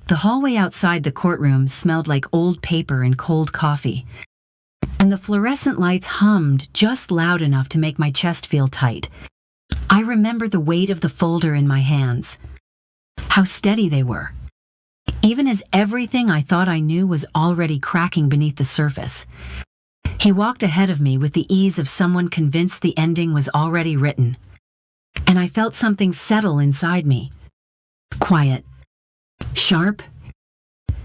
The hallway outside the courtroom smelled like old paper and cold coffee, and the fluorescent lights hummed just loud enough to make my chest feel tight. I remember the weight of the folder in my hands, how steady they were, even as everything I thought I knew was already cracking beneath the surface. He walked ahead of me with the ease of someone convinced the ending was already written, and I felt something settle inside me. Quiet, sharp,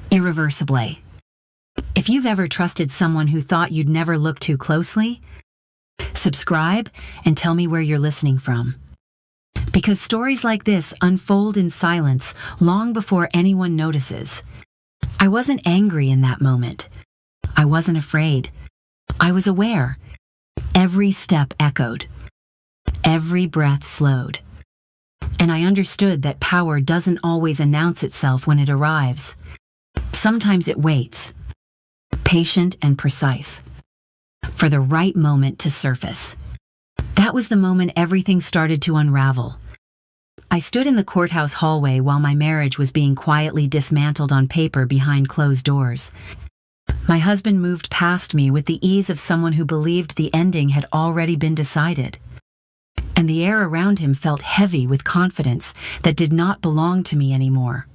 irreversible. If you've ever trusted someone who thought you'd never look too closely, subscribe and tell me where you're listening from. Because stories like this unfold in silence long before anyone notices. I wasn't angry in that moment. I wasn't afraid. I was aware. Every step echoed. Every breath slowed. And I understood that power doesn't always announce itself when it arrives. Sometimes it waits, patient and precise, for the right moment to surface. That was the moment everything started to unravel. I stood in the courthouse hallway while my marriage was being quietly dismantled on paper behind closed doors. My husband moved past me with the ease of someone who believed the ending had already been decided. And the air around him felt heavy with confidence that did not belong to me anymore.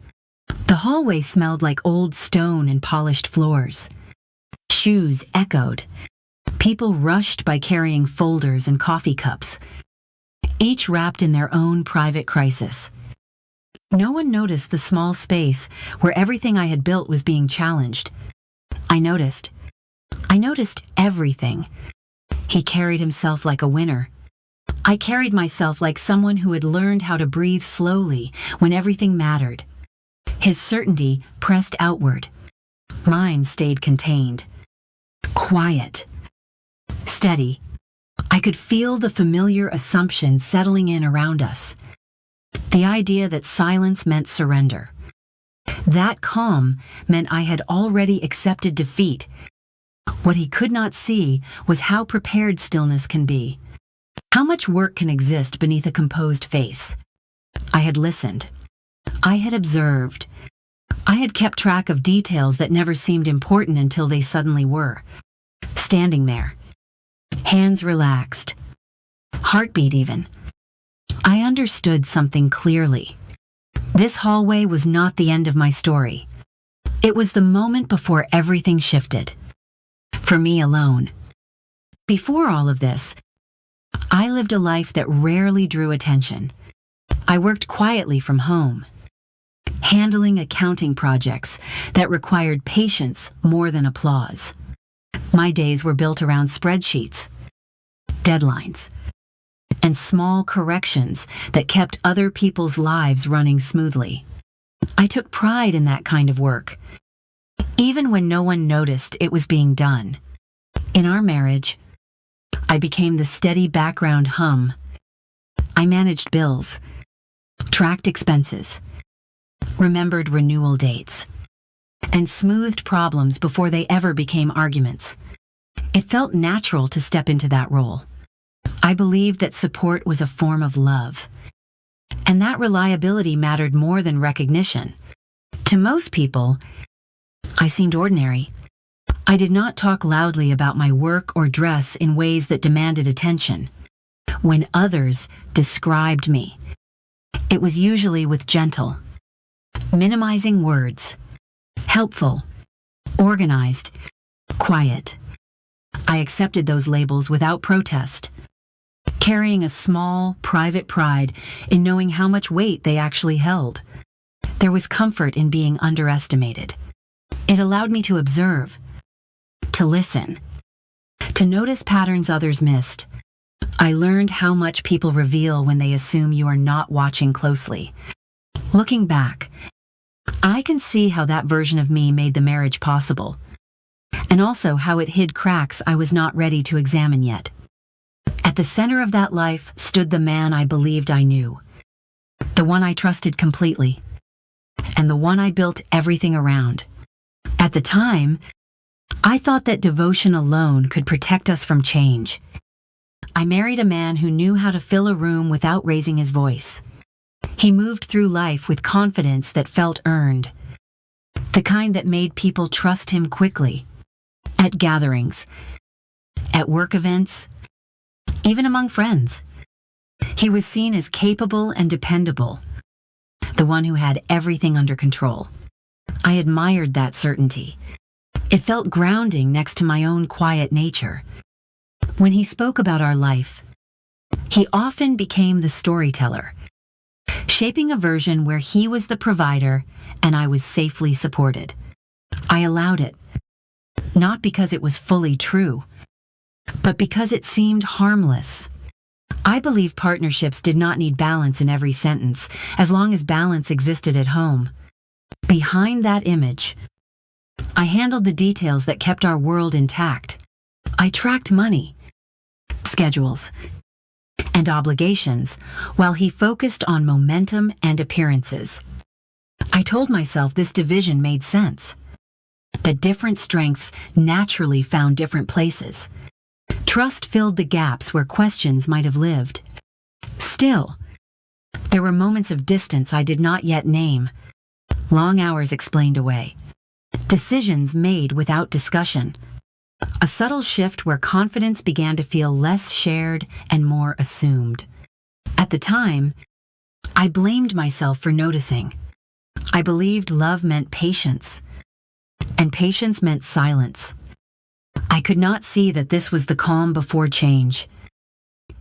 The hallway smelled like old stone and polished floors. Shoes echoed. People rushed by carrying folders and coffee cups, each wrapped in their own private crisis. No one noticed the small space where everything I had built was being challenged. I noticed everything. He carried himself like a winner. I carried myself like someone who had learned how to breathe slowly when everything mattered. His certainty pressed outward. Mine stayed contained. Quiet. Steady. I could feel the familiar assumption settling in around us. The idea that silence meant surrender. That calm meant I had already accepted defeat. What he could not see was how prepared stillness can be. How much work can exist beneath a composed face. I had listened. I had observed. I had kept track of details that never seemed important until they suddenly were. Standing there, hands relaxed, heartbeat even. I understood something clearly. This hallway was not the end of my story. It was the moment before everything shifted. For me alone. Before all of this, I lived a life that rarely drew attention. I worked quietly from home, handling accounting projects that required patience more than applause. My days were built around spreadsheets, deadlines, and small corrections that kept other people's lives running smoothly. I took pride in that kind of work, even when no one noticed it was being done. In our marriage, I became the steady background hum. I managed bills, tracked expenses, remembered renewal dates, and smoothed problems before they ever became arguments. It felt natural to step into that role. I believed that support was a form of love, and that reliability mattered more than recognition. To most people, I seemed ordinary. I did not talk loudly about my work or dress in ways that demanded attention. When others described me, it was usually with gentle, minimizing words. Helpful, organized, quiet. I accepted those labels without protest, carrying a small, private pride in knowing how much weight they actually held. There was comfort in being underestimated. It allowed me to observe, to listen, to notice patterns others missed. I learned how much people reveal when they assume you are not watching closely. Looking back, I can see how that version of me made the marriage possible, and also how it hid cracks I was not ready to examine yet. At the center of that life stood the man I believed I knew, the one I trusted completely, and the one I built everything around. At the time, I thought that devotion alone could protect us from change. I married a man who knew how to fill a room without raising his voice. He moved through life with confidence that felt earned, the kind that made people trust him quickly. At gatherings, at work events, even among friends. He was seen as capable and dependable, the one who had everything under control. I admired that certainty. It felt grounding next to my own quiet nature. When he spoke about our life, he often became the storyteller, shaping a version where he was the provider and I was safely supported. I allowed it, not because it was fully true, but because it seemed harmless. I believe partnerships did not need balance in every sentence, as long as balance existed at home. Behind that image, I handled the details that kept our world intact. I tracked money, schedules, and obligations, while he focused on momentum and appearances. I told myself this division made sense, that different strengths naturally found different places. Trust filled the gaps where questions might have lived. Still, there were moments of distance I did not yet name. Long hours explained away. Decisions made without discussion. A subtle shift where confidence began to feel less shared and more assumed. At the time, I blamed myself for noticing. I believed love meant patience, and patience meant silence. I could not see that this was the calm before change.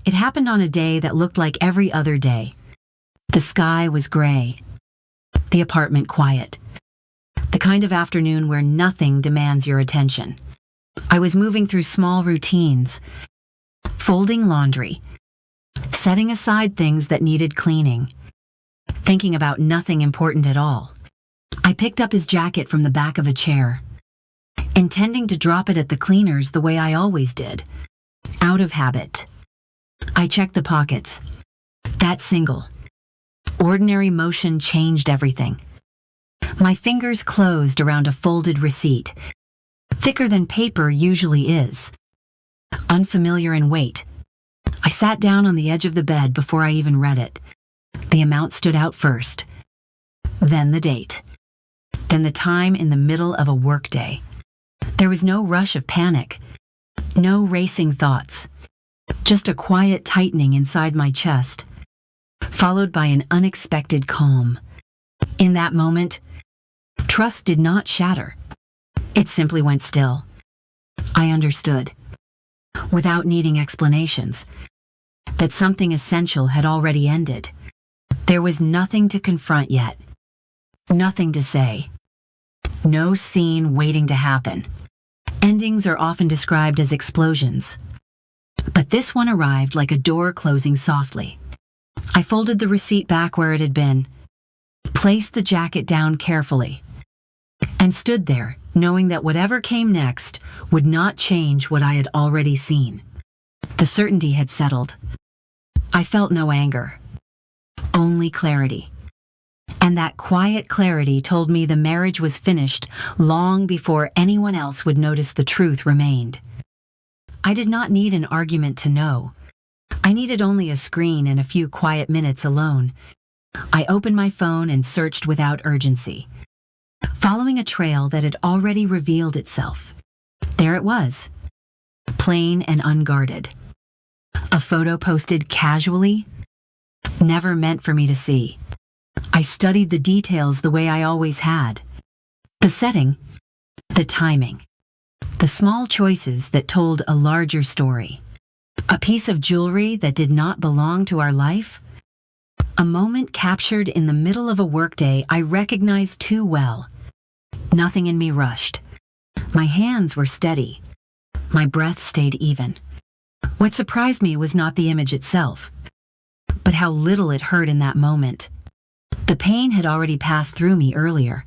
It happened on a day that looked like every other day. The sky was gray, the apartment quiet, the kind of afternoon where nothing demands your attention. I was moving through small routines, folding laundry, setting aside things that needed cleaning, thinking about nothing important at all. I picked up his jacket from the back of a chair, intending to drop it at the cleaners the way I always did, out of habit. I checked the pockets. That single, ordinary motion changed everything. My fingers closed around a folded receipt, thicker than paper usually is, unfamiliar in weight. I sat down on the edge of the bed before I even read it. The amount stood out first, then the date, then the time in the middle of a workday. There was no rush of panic, no racing thoughts, just a quiet tightening inside my chest, followed by an unexpected calm. In that moment, trust did not shatter. It simply went still. I understood, without needing explanations, that something essential had already ended. There was nothing to confront yet, nothing to say, no scene waiting to happen. Endings are often described as explosions, but this one arrived like a door closing softly. I folded the receipt back where it had been, placed the jacket down carefully, and stood there, knowing that whatever came next would not change what I had already seen. The certainty had settled. I felt no anger, only clarity. And that quiet clarity told me the marriage was finished long before anyone else would notice the truth remained. I did not need an argument to know. I needed only a screen and a few quiet minutes alone. I opened my phone and searched without urgency, following a trail that had already revealed itself. There it was, plain and unguarded. A photo posted casually, never meant for me to see. I studied the details the way I always had. The setting, the timing, the small choices that told a larger story. A piece of jewelry that did not belong to our life. A moment captured in the middle of a workday I recognized too well. Nothing in me rushed. My hands were steady. My breath stayed even. What surprised me was not the image itself, but how little it hurt in that moment. The pain had already passed through me earlier,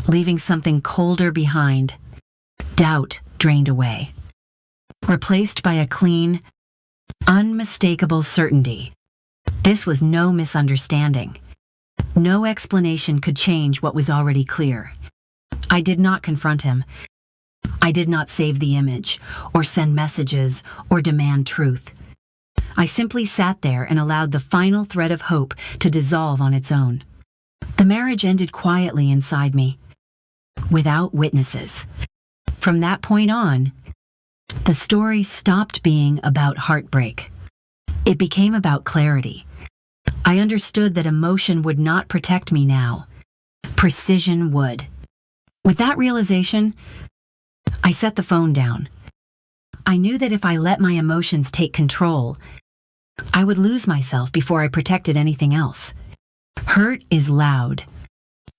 leaving something colder behind. Doubt drained away, replaced by a clean, unmistakable certainty. This was no misunderstanding. No explanation could change what was already clear. I did not confront him. I did not save the image, or send messages, or demand truth. I simply sat there and allowed the final thread of hope to dissolve on its own. The marriage ended quietly inside me, without witnesses. From that point on, the story stopped being about heartbreak. It became about clarity. I understood that emotion would not protect me now. Precision would. With that realization, I set the phone down. I knew that if I let my emotions take control, I would lose myself before I protected anything else. Hurt is loud.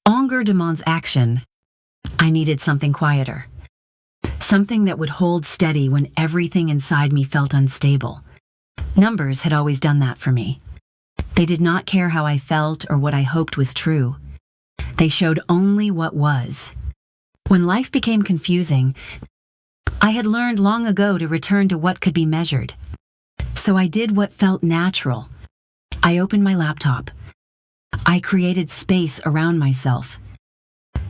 Anger demands action. I needed something quieter. Something that would hold steady when everything inside me felt unstable. Numbers had always done that for me. They did not care how I felt or what I hoped was true. They showed only what was. When life became confusing, I had learned long ago to return to what could be measured. So I did what felt natural. I opened my laptop. I created space around myself.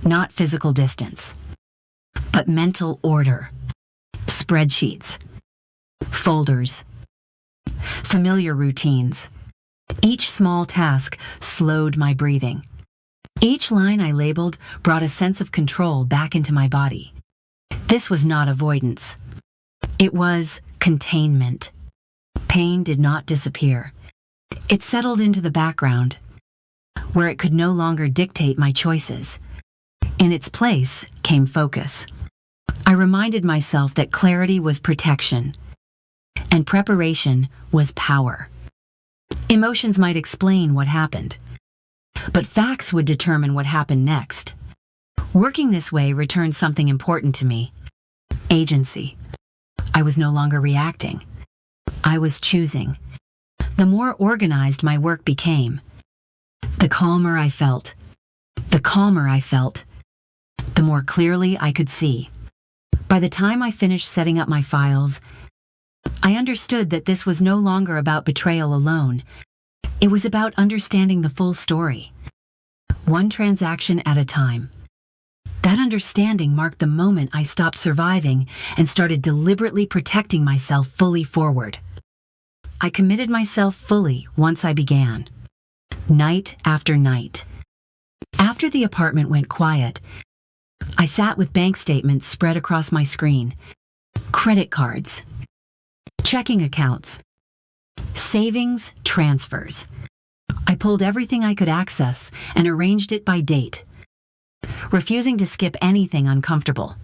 Not physical distance, but mental order. Spreadsheets, folders, familiar routines. Each small task slowed my breathing. Each line I labeled brought a sense of control back into my body. This was not avoidance. It was containment. Pain did not disappear. It settled into the background, where it could no longer dictate my choices. In its place came focus. I reminded myself that clarity was protection, and preparation was power. Emotions might explain what happened, but facts would determine what happened next. Working this way returned something important to me: agency. I was no longer reacting. I was choosing. The more organized my work became, the calmer I felt. The calmer I felt, the more clearly I could see. By the time I finished setting up my files, I understood that this was no longer about betrayal alone. It was about understanding the full story, one transaction at a time. That understanding marked the moment I stopped surviving and started deliberately protecting myself fully forward. I committed myself fully once I began, night after night. After the apartment went quiet, I sat with bank statements spread across my screen, credit cards, checking accounts, savings, transfers. I pulled everything I could access and arranged it by date, refusing to skip anything uncomfortable.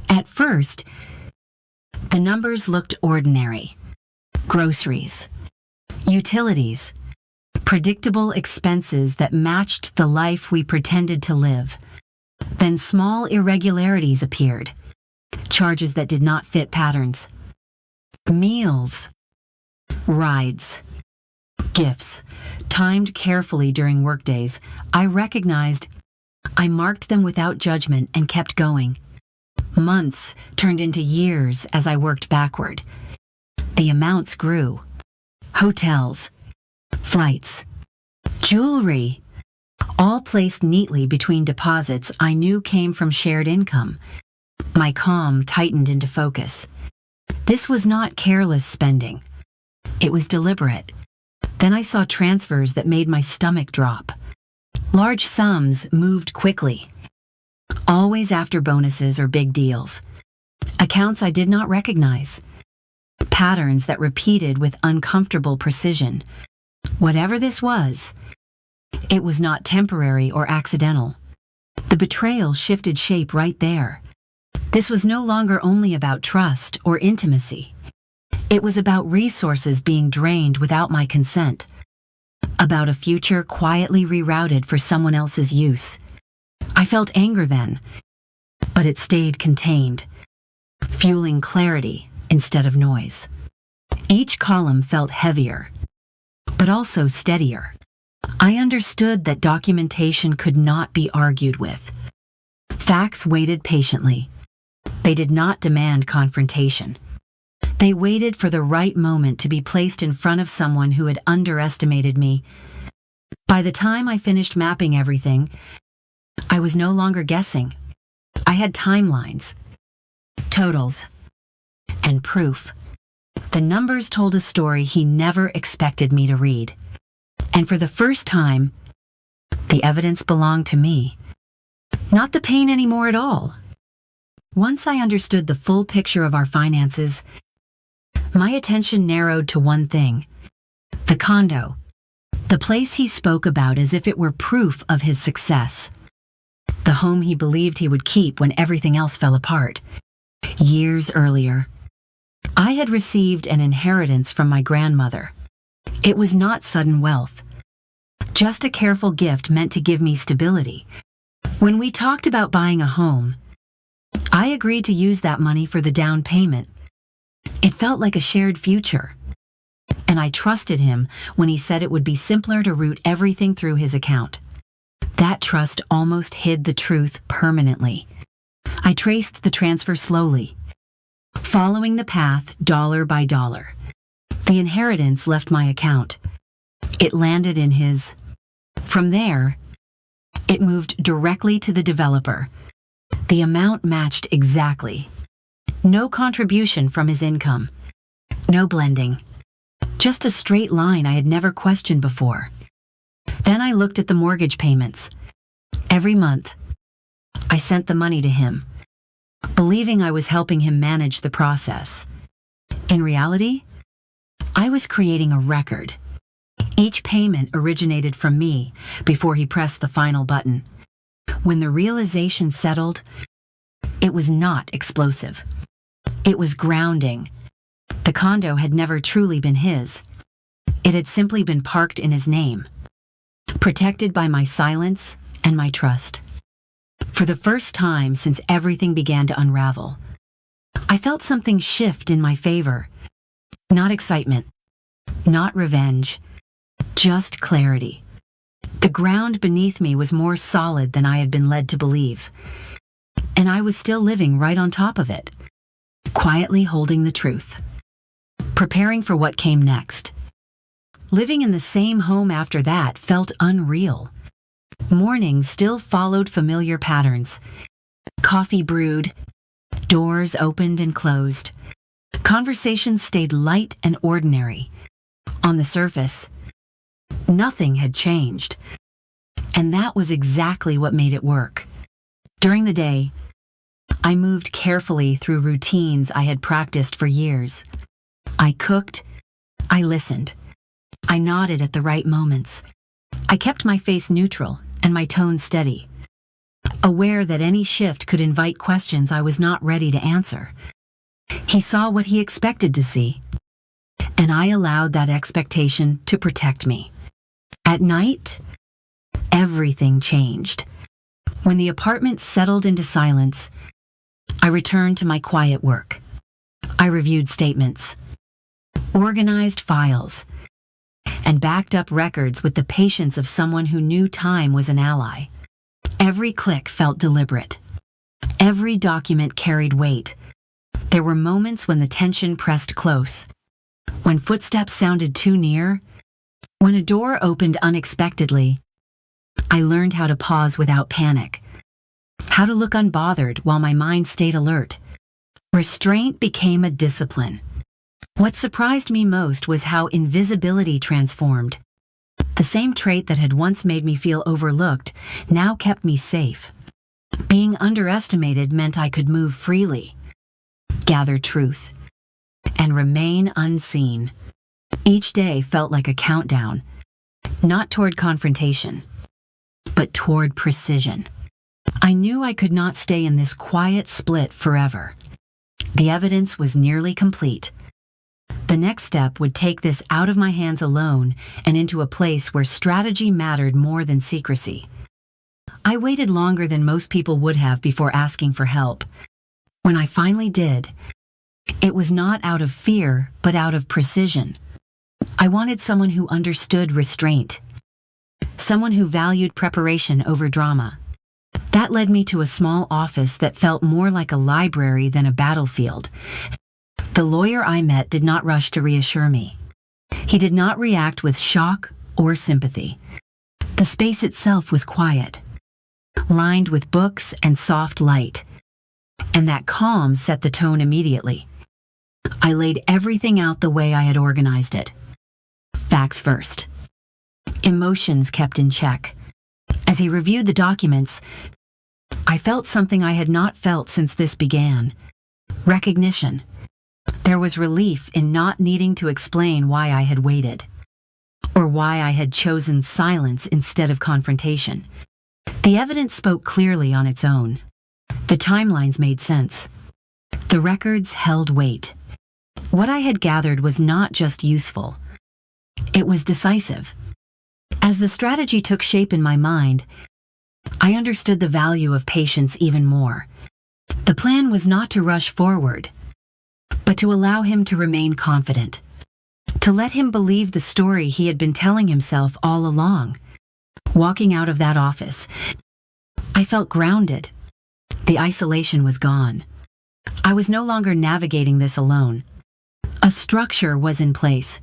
At first, the numbers looked ordinary. Groceries, utilities, predictable expenses that matched the life we pretended to live. Then small irregularities appeared, charges that did not fit patterns. Meals, rides, gifts, timed carefully during workdays. I recognized. I marked them without judgment and kept going. Months turned into years as I worked backward. The amounts grew. Hotels, flights, jewelry, all placed neatly between deposits I knew came from shared income. My calm tightened into focus. This was not careless spending. It was deliberate. Then I saw transfers that made my stomach drop. Large sums moved quickly, always after bonuses or big deals. Accounts I did not recognize. Patterns that repeated with uncomfortable precision. Whatever this was, it was not temporary or accidental. The betrayal shifted shape right there. This was no longer only about trust or intimacy. It was about resources being drained without my consent. About a future quietly rerouted for someone else's use. I felt anger then, but it stayed contained, fueling clarity instead of noise. Each column felt heavier, but also steadier. I understood that documentation could not be argued with. Facts waited patiently. They did not demand confrontation. They waited for the right moment to be placed in front of someone who had underestimated me. By the time I finished mapping everything, I was no longer guessing. I had timelines, totals, and proof. The numbers told a story he never expected me to read. And for the first time, the evidence belonged to me. Not the pain anymore at all. Once I understood the full picture of our finances, my attention narrowed to one thing: the condo, the place he spoke about as if it were proof of his success, the home he believed he would keep when everything else fell apart. Years earlier, I had received an inheritance from my grandmother. It was not sudden wealth, just a careful gift meant to give me stability. When we talked about buying a home, I agreed to use that money for the down payment. It felt like a shared future, and I trusted him when he said it would be simpler to route everything through his account. That trust almost hid the truth permanently. I traced the transfer slowly, following the path dollar by dollar. The inheritance left my account. It landed in his. From there, it moved directly to the developer. The amount matched exactly. No contribution from his income. No blending. Just a straight line I had never questioned before. Then I looked at the mortgage payments. Every month, I sent the money to him, believing I was helping him manage the process. In reality, I was creating a record. Each payment originated from me before he pressed the final button. When the realization settled, it was not explosive. It was grounding. The condo had never truly been his. It had simply been parked in his name, protected by my silence and my trust. For the first time since everything began to unravel, I felt something shift in my favor. Not excitement, not revenge, just clarity. The ground beneath me was more solid than I had been led to believe, and I was still living right on top of it, quietly holding the truth, preparing for what came next. Living in the same home after that felt unreal. Mornings still followed familiar patterns. Coffee brewed, doors opened and closed. Conversations stayed light and ordinary. On the surface, nothing had changed, and that was exactly what made it work. During the day, I moved carefully through routines I had practiced for years. I cooked, I listened, I nodded at the right moments. I kept my face neutral and my tone steady, aware that any shift could invite questions I was not ready to answer. He saw what he expected to see, and I allowed that expectation to protect me. At night, everything changed. When the apartment settled into silence, I returned to my quiet work. I reviewed statements, organized files, and backed up records with the patience of someone who knew time was an ally. Every click felt deliberate. Every document carried weight. There were moments when the tension pressed close, when footsteps sounded too near, when a door opened unexpectedly. I learned how to pause without panic, how to look unbothered while my mind stayed alert. Restraint became a discipline. What surprised me most was how invisibility transformed. The same trait that had once made me feel overlooked now kept me safe. Being underestimated meant I could move freely, gather truth, and remain unseen. Each day felt like a countdown, not toward confrontation, but toward precision. I knew I could not stay in this quiet split forever. The evidence was nearly complete. The next step would take this out of my hands alone and into a place where strategy mattered more than secrecy. I waited longer than most people would have before asking for help. When I finally did, it was not out of fear, but out of precision. I wanted someone who understood restraint, someone who valued preparation over drama. That led me to a small office that felt more like a library than a battlefield. The lawyer I met did not rush to reassure me. He did not react with shock or sympathy. The space itself was quiet, lined with books and soft light, and that calm set the tone immediately. I laid everything out the way I had organized it. Facts first. Emotions kept in check. As he reviewed the documents, I felt something I had not felt since this began. Recognition. There was relief in not needing to explain why I had waited, or why I had chosen silence instead of confrontation. The evidence spoke clearly on its own. The timelines made sense. The records held weight. What I had gathered was not just useful. It was decisive. As the strategy took shape in my mind, I understood the value of patience even more. The plan was not to rush forward, but to allow him to remain confident, to let him believe the story he had been telling himself all along. Walking out of that office, I felt grounded. The isolation was gone. I was no longer navigating this alone. A structure was in place,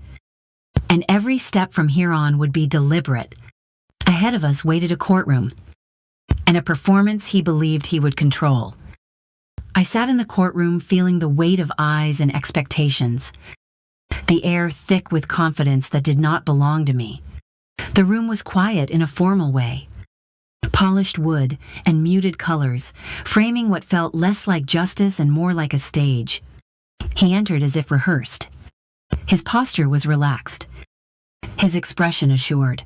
and every step from here on would be deliberate. Ahead of us waited a courtroom, and a performance he believed he would control. I sat in the courtroom feeling the weight of eyes and expectations, the air thick with confidence that did not belong to me. The room was quiet in a formal way. Polished wood and muted colors, framing what felt less like justice and more like a stage. He entered as if rehearsed. His posture was relaxed, his expression assured.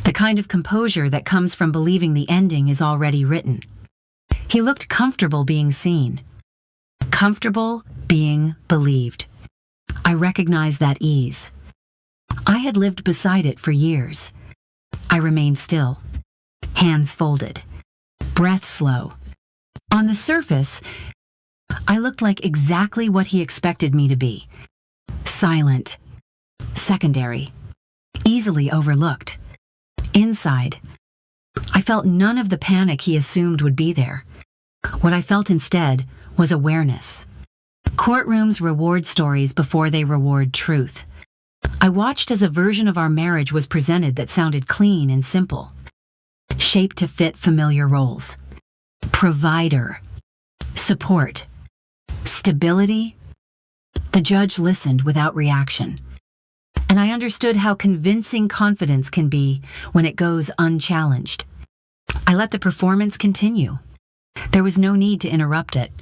The kind of composure that comes from believing the ending is already written. He looked comfortable being seen, comfortable being believed. I recognized that ease. I had lived beside it for years. I remained still, hands folded, breath slow. On the surface, I looked like exactly what he expected me to be. Silent, secondary, easily overlooked. Inside, I felt none of the panic he assumed would be there. What I felt instead was awareness. Courtrooms reward stories before they reward truth. I watched as a version of our marriage was presented that sounded clean and simple, shaped to fit familiar roles. Provider, support, stability. The judge listened without reaction, and I understood how convincing confidence can be when it goes unchallenged. I let the performance continue. There was no need to interrupt it.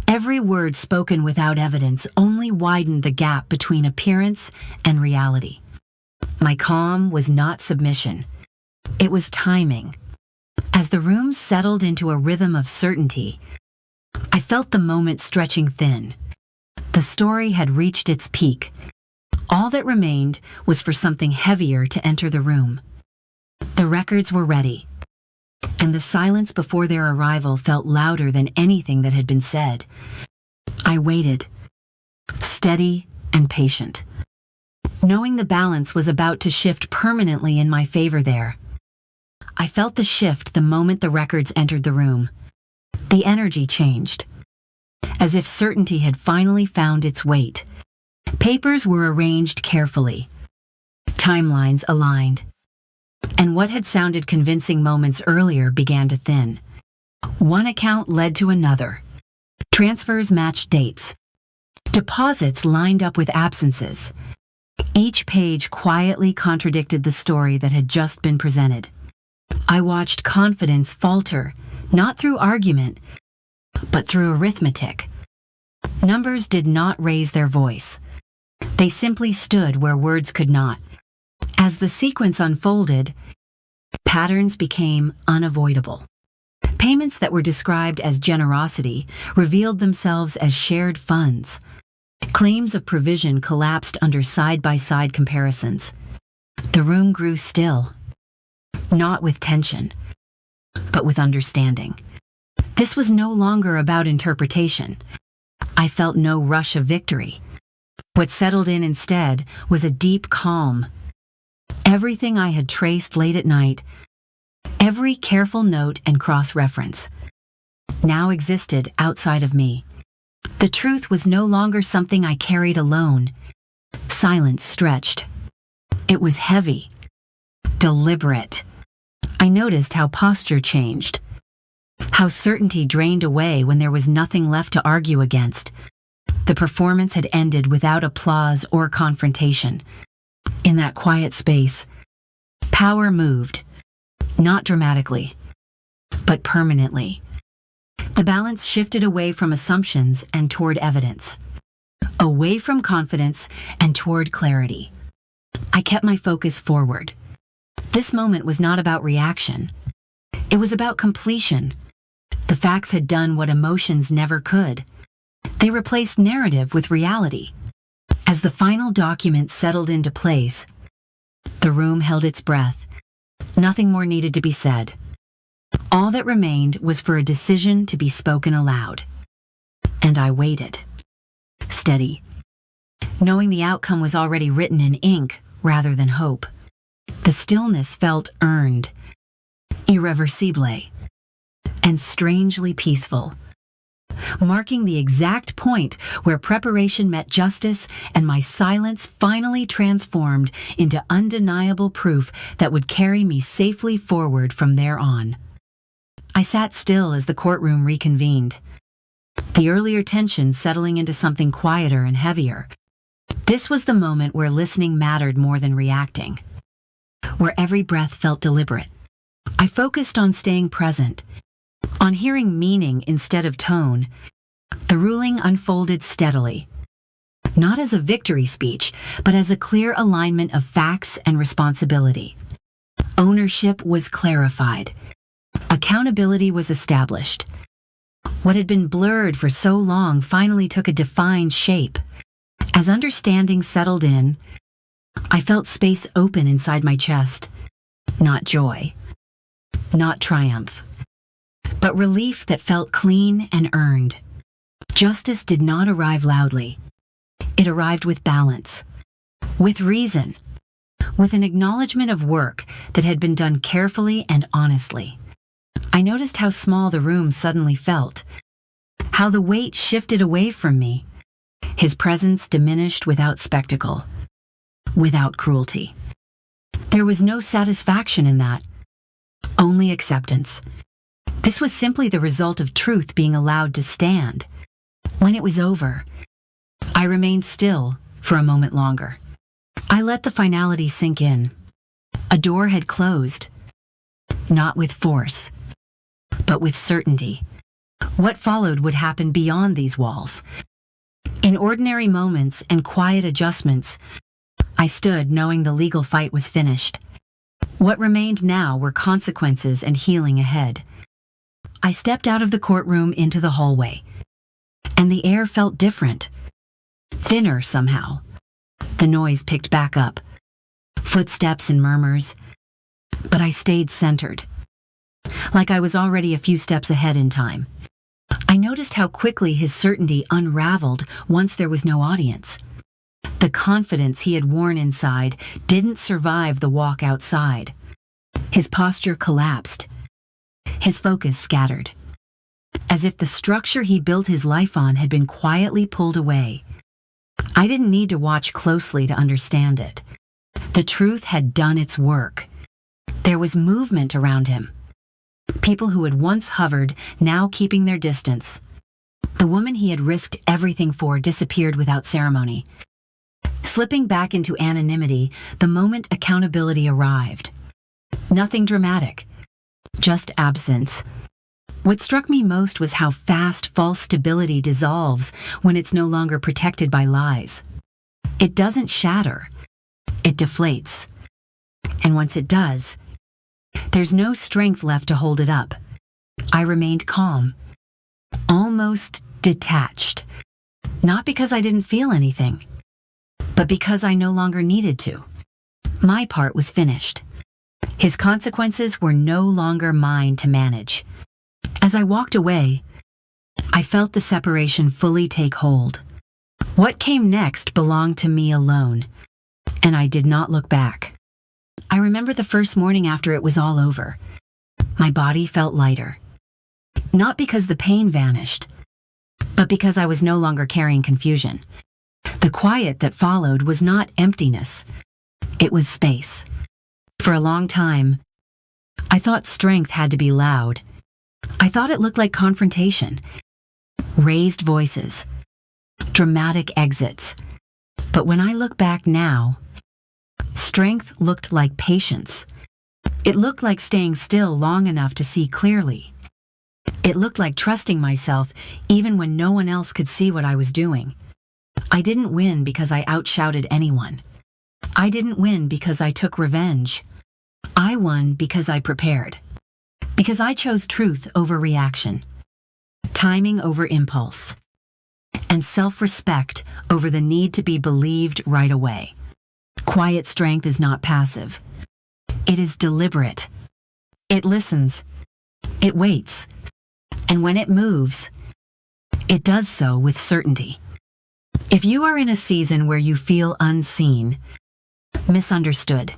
Every word spoken without evidence only widened the gap between appearance and reality. My calm was not submission. It was timing. As the room settled into a rhythm of certainty, I felt the moment stretching thin. The story had reached its peak. All that remained was for something heavier to enter the room. The records were ready, and the silence before their arrival felt louder than anything that had been said. I waited, steady and patient, knowing the balance was about to shift permanently in my favor there. I felt the shift the moment the records entered the room. The energy changed, as if certainty had finally found its weight. Papers were arranged carefully, timelines aligned, and what had sounded convincing moments earlier began to thin. One account led to another. Transfers matched dates. Deposits lined up with absences. Each page quietly contradicted the story that had just been presented. I watched confidence falter, not through argument, but through arithmetic. Numbers did not raise their voice. They simply stood where words could not. As the sequence unfolded, patterns became unavoidable. Payments that were described as generosity revealed themselves as shared funds. Claims of provision collapsed under side-by-side comparisons. The room grew still, not with tension, but with understanding. This was no longer about interpretation. I felt no rush of victory. What settled in instead was a deep calm. Everything I had traced late at night, every careful note and cross-reference, now existed outside of me. The truth was no longer something I carried alone. Silence stretched. It was heavy, deliberate. I noticed how posture changed, how certainty drained away when there was nothing left to argue against. The performance had ended without applause or confrontation. In that quiet space, power moved, not dramatically, but permanently. The balance shifted away from assumptions and toward evidence, away from confidence and toward clarity. I kept my focus forward. This moment was not about reaction. It was about completion. The facts had done what emotions never could. They replaced narrative with reality. As the final document settled into place, the room held its breath. Nothing more needed to be said. All that remained was for a decision to be spoken aloud. And I waited, steady, knowing the outcome was already written in ink rather than hope. The stillness felt earned, irreversible, and strangely peaceful, marking the exact point where preparation met justice and my silence finally transformed into undeniable proof that would carry me safely forward from there on. I sat still as the courtroom reconvened, the earlier tension settling into something quieter and heavier. This was the moment where listening mattered more than reacting, where every breath felt deliberate. I focused on staying present, on hearing meaning instead of tone. The ruling unfolded steadily, not as a victory speech, but as a clear alignment of facts and responsibility. Ownership was clarified. Accountability was established. What had been blurred for so long finally took a defined shape. As understanding settled in, I felt space open inside my chest. Not joy, not triumph, but relief that felt clean and earned. Justice did not arrive loudly. It arrived with balance, with reason, with an acknowledgement of work that had been done carefully and honestly. I noticed how small the room suddenly felt, how the weight shifted away from me. His presence diminished without spectacle, without cruelty. There was no satisfaction in that, only acceptance. This was simply the result of truth being allowed to stand. When it was over, I remained still for a moment longer. I let the finality sink in. A door had closed, not with force, but with certainty. What followed would happen beyond these walls. In ordinary moments and quiet adjustments, I stood knowing the legal fight was finished. What remained now were consequences and healing ahead. I stepped out of the courtroom into the hallway, and the air felt different, thinner somehow. The noise picked back up, footsteps and murmurs, but I stayed centered, like I was already a few steps ahead in time. I noticed how quickly his certainty unraveled once there was no audience. The confidence he had worn inside didn't survive the walk outside. His posture collapsed, his focus scattered, as if the structure he built his life on had been quietly pulled away. I didn't need to watch closely to understand it. The truth had done its work. There was movement around him. People who had once hovered, now keeping their distance. The woman he had risked everything for disappeared without ceremony. Slipping back into anonymity the moment accountability arrived. Nothing dramatic, just absence. What struck me most was how fast false stability dissolves when it's no longer protected by lies. It doesn't shatter, it deflates. And once it does, there's no strength left to hold it up. I remained calm, almost detached. Not because I didn't feel anything, but because I no longer needed to. My part was finished. His consequences were no longer mine to manage. As I walked away, I felt the separation fully take hold. What came next belonged to me alone, and I did not look back. I remember the first morning after it was all over. My body felt lighter. Not because the pain vanished, but because I was no longer carrying confusion. The quiet that followed was not emptiness. It was space. For a long time, I thought strength had to be loud. I thought it looked like confrontation, raised voices, dramatic exits. But when I look back now, strength looked like patience. It looked like staying still long enough to see clearly, It looked like trusting myself even when no one else could see what I was doing. I didn't win because I outshouted anyone. I didn't win because I took revenge. I won because I prepared. Because I chose truth over reaction, timing over impulse, and self-respect over the need to be believed right away. Quiet strength is not passive. It is deliberate. It listens. It waits. And when it moves, it does so with certainty. If you are in a season where you feel unseen, misunderstood,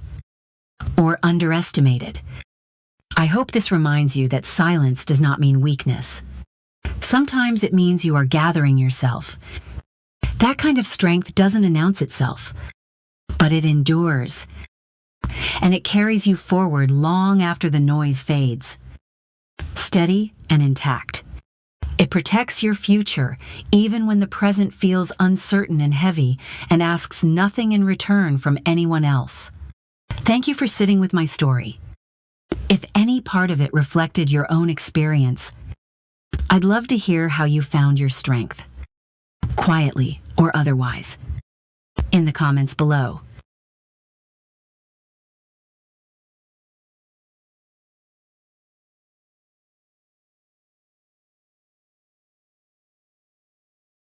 or underestimated, I hope this reminds you that silence does not mean weakness. Sometimes it means you are gathering yourself. That kind of strength doesn't announce itself, but it endures, and it carries you forward long after the noise fades. Steady and intact. It protects your future even when the present feels uncertain and heavy and asks nothing in return from anyone else. Thank you for sitting with my story. If any part of it reflected your own experience, I'd love to hear how you found your strength, quietly or otherwise, in the comments below.